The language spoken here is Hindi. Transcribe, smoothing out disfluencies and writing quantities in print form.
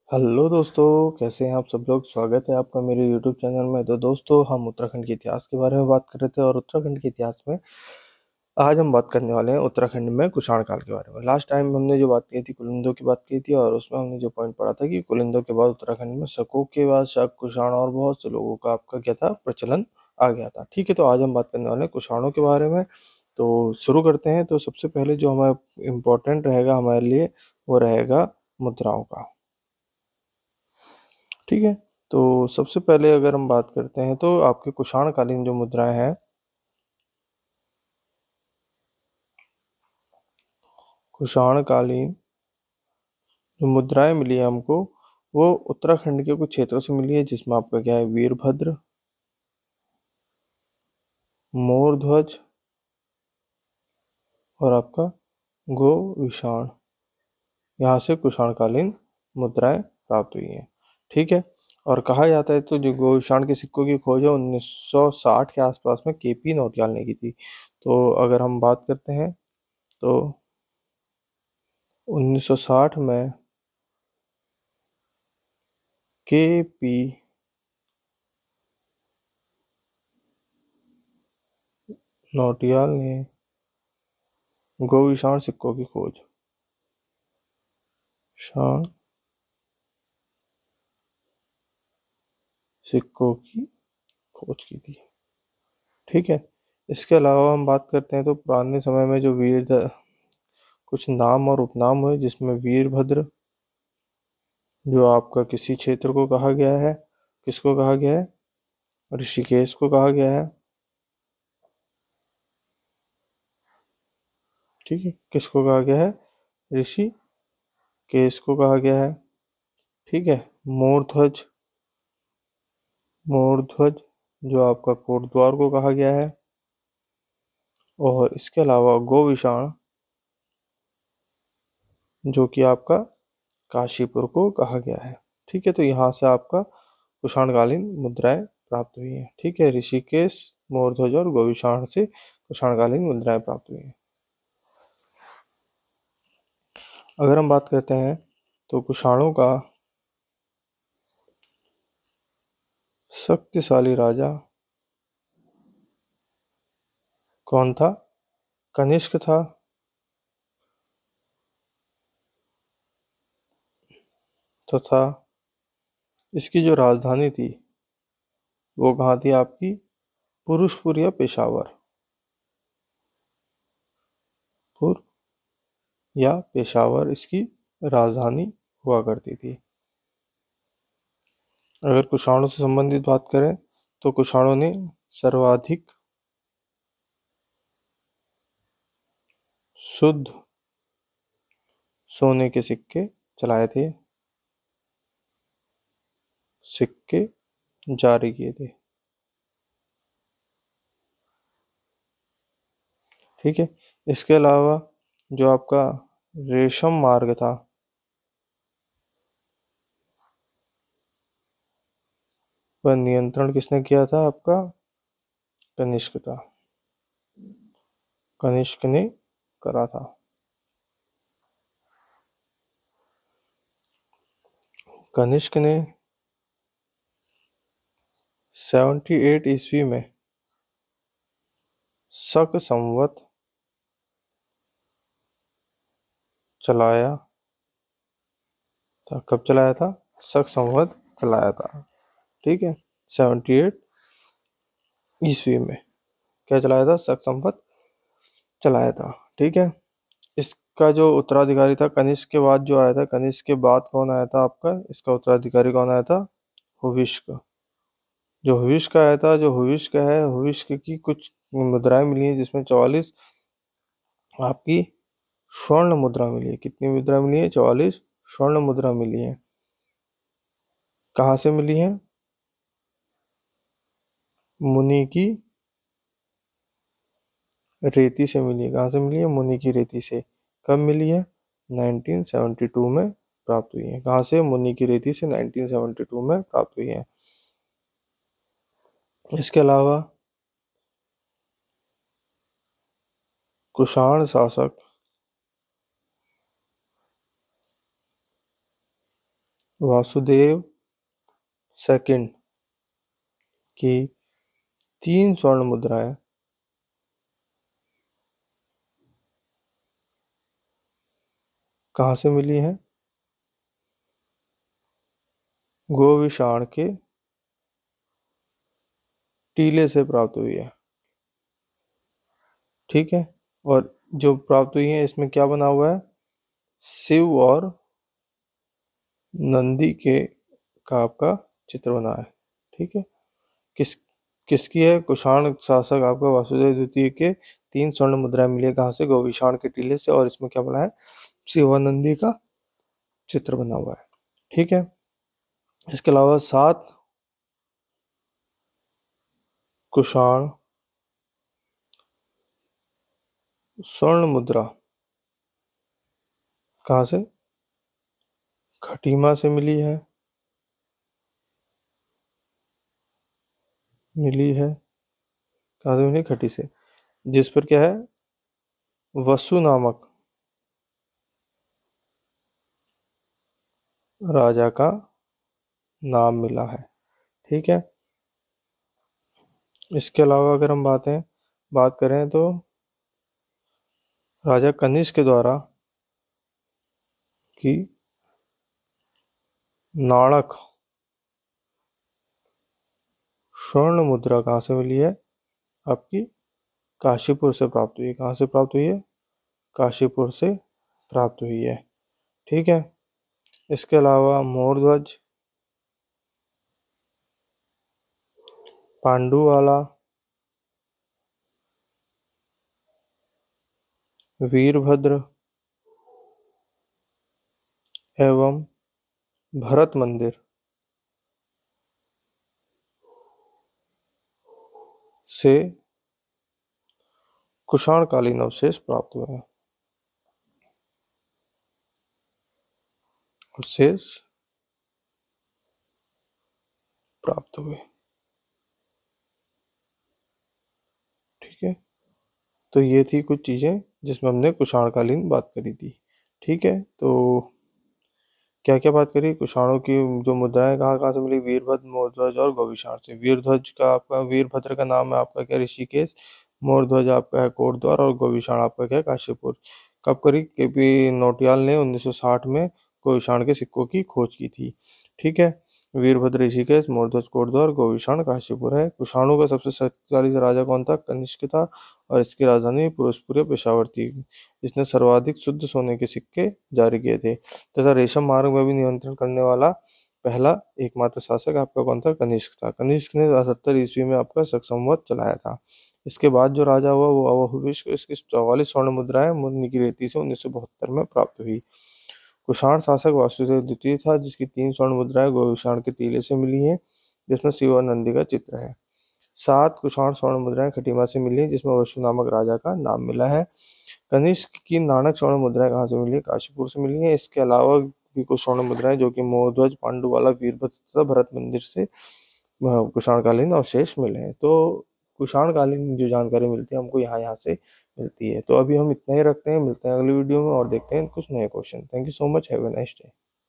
हेलो दोस्तों, कैसे हैं आप सब लोग। स्वागत है आपका मेरे यूट्यूब चैनल में। तो दोस्तों, हम उत्तराखंड के इतिहास के बारे में बात कर रहे थे और उत्तराखंड के इतिहास में आज हम बात करने वाले हैं उत्तराखंड में कुषाण काल के बारे में। लास्ट टाइम हमने जो बात की थी कुलिंदों की बात की थी और उसमें हमने जो पॉइंट पढ़ा था कि कुलिंदों के बाद उत्तराखंड में शकों के बाद शक, कुषाण और बहुत से लोगों का आपका क्या था, प्रचलन आ गया था। ठीक है, तो आज हम बात करने वाले हैं कुषाणों के बारे में। तो शुरू करते हैं। तो सबसे पहले जो हमारा इम्पोर्टेंट रहेगा हमारे लिए वो रहेगा मुद्राओं का। ठीक है, तो सबसे पहले अगर हम बात करते हैं तो आपके कुषाण कालीन जो मुद्राएं हैं, कुषाण कालीन जो मुद्राएं मिली है हमको वो उत्तराखंड के कुछ क्षेत्रों से मिली है, जिसमें आपका क्या है, वीरभद्र, मोर ध्वज और आपका गो विषाण। यहाँ से कुषाण कालीन मुद्राएं प्राप्त हुई हैं। ठीक है, और कहा जाता है तो जो गोविषाण के सिक्कों की खोज है 1960 के आसपास में केपी नौटियाल ने की थी। तो अगर हम बात करते हैं तो 1960 में के पी नौटियाल ने गोविषाण सिक्कों की खोज, शाण सिक्कों की खोज की थी। ठीक है, इसके अलावा हम बात करते हैं तो पुराने समय में जो कुछ नाम और उपनाम हुए, जिसमें वीरभद्र जो आपका किसी क्षेत्र को कहा गया है, किसको कहा गया है, ऋषिकेश को कहा गया है। ठीक है, किसको कहा गया है, ऋषिकेश को कहा गया है। ठीक है, मोरध्वज, मोरध्वज जो आपका कोटद्वार को कहा गया है। और इसके अलावा गोविषाण जो कि आपका काशीपुर को कहा गया है। ठीक है, तो यहाँ से आपका कुषाणकालीन मुद्राएं प्राप्त हुई हैं। ठीक है, ऋषिकेश, मोरध्वज और गोविषाण से कुषाणकालीन मुद्राएं प्राप्त हुई हैं। अगर हम बात करते हैं तो कुषाणों का शक्तिशाली राजा कौन था, कनिष्क था तथा इसकी जो राजधानी थी वो कहाँ थी आपकी, पुरुषपुर या पेशावर, पुर या पेशावर इसकी राजधानी हुआ करती थी। अगर कुषाणों से संबंधित बात करें तो कुषाणों ने सर्वाधिक शुद्ध सोने के सिक्के चलाए थे, सिक्के जारी किए थे। ठीक है, इसके अलावा जो आपका रेशम मार्ग था पर नियंत्रण किसने किया था, आपका कनिष्क था, कनिष्क ने करा था। कनिष्क ने 78 ईस्वी में शक संवत चलाया था। कब चलाया था, शक संवत चलाया था। ठीक है, 78 ईस्वी में क्या चलाया था, शक संवत चलाया था। ठीक है, इसका जो उत्तराधिकारी था कनिष्क के बाद जो आया था, कनिष्क के बाद कौन आया था आपका, इसका उत्तराधिकारी कौन आया था, हुविष्क। जो हुविष्क आया था, जो हुविष्क है, हुविष्क की कुछ मुद्राएं मिली हैं जिसमें 44 आपकी स्वर्ण मुद्रा मिली है। कितनी मुद्रा मिली है, 44 स्वर्ण मुद्रा मिली है। कहाँ से मिली है, मुनि की रेती से मिली है। कहाँ से मिली है, मुनि की रेती से। कब मिली है, 1972 में प्राप्त हुई है। कहाँ से, मुनि की रेती से 1972 में प्राप्त हुई है। इसके अलावा कुषाण शासक वासुदेव सेकंड की 3 स्वर्ण मुद्राएं कहाँ से मिली हैं? गोविशाण के टीले से प्राप्त हुई है। ठीक है। और जो प्राप्त हुई है इसमें क्या बना हुआ है? शिव और नंदी के का आपका चित्र बना है। ठीक है। किस किसकी है? कुषाण शासक आपका वासुदेव द्वितीय के 3 स्वर्ण मुद्राएं मिली है। कहाँ से? गोविशाण के टीले से। और इसमें क्या बना है? शिवानंदी का चित्र बना हुआ है। ठीक है। इसके अलावा 7 कुषाण स्वर्ण मुद्रा कहाँ से? खटीमा से मिली है। कहाँ से मिली? खटी से। जिस पर क्या है? वसु नामक राजा का नाम मिला है। ठीक है। इसके अलावा अगर हम बात करें तो राजा कनिष्क के द्वारा की नाणक स्वर्ण मुद्रा कहाँ से मिली है? आपकी काशीपुर से प्राप्त हुई है। कहाँ से प्राप्त हुई है? काशीपुर से प्राप्त हुई है। ठीक है। इसके अलावा मोरध्वज, पांडुवाला, वीरभद्र एवं भरत मंदिर से कुषाण कालीन अवशेष प्राप्त हुए हैं। अवशेष प्राप्त हुए। ठीक है। तो ये थी कुछ चीजें जिसमें हमने कुषाण कालीन बात करी थी। ठीक है। तो क्या क्या बात करी? कुषाणों की जो मुद्राएं कहाँ कहाँ से मिली? वीरभद्र, मोरध्वज और गोविशाण से। वीरध्वज का आपका, वीरभद्र का नाम है आपका क्या? ऋषिकेश। मोरध्वज आपका है कोटद्वार। और गोविशाण आपका क्या है? काशीपुर। कब करी? केपी नौटियाल ने 1960 में गोविशाण के सिक्कों की खोज की थी। ठीक है। वीरभद्र ऋषिकेश, मोरध्वज कोटद्वार, गोविशाण काशीपुर है। कुषाणों का सबसे शक्तिशाली राजा कौन था? कनिष्क था। और इसकी राजधानी फिरोजपुर या पेशावर थी। इसने सर्वाधिक शुद्ध सोने के सिक्के जारी किए थे तथा रेशम मार्ग में भी नियंत्रण करने वाला पहला एकमात्र शासक आपका कौन था? कनिष्क था। कनिष्क ने 77 ईस्वी में आपका शक संवत चलाया था। इसके बाद जो राजा हुआ वो अवहुविश को इसकी 44 स्वर्ण मुद्राएं मुनि की रेती से 1972 में प्राप्त हुई। कुषाण शासक वासुदेव द्वितीय था जिसकी 3 स्वर्ण मुद्राएं गोविशाण के टीले से मिली हैं जिसमें शिव और नंदी का चित्र है। 7 कुषाण स्वर्ण मुद्राएं खटीमा से मिली जिसमें वसु नामक राजा का नाम मिला है। कनिष्क की नाणक स्वर्ण मुद्राएं कहाँ से मिली? काशीपुर से मिली है। इसके अलावा भी कुछ स्वर्ण मुद्राएं जो कि मोरध्वज, पांडुवाला, वीरभद्र तथा भरत मंदिर से कुषाणकालीन अवशेष मिले हैं। तो कुषाणकालीन जो जानकारी मिलती है हमको यहाँ से मिलती है। तो अभी हम इतना ही रखते हैं, मिलते हैं अगली वीडियो में और देखते हैं कुछ नए question. Thank you so much, have a nice day.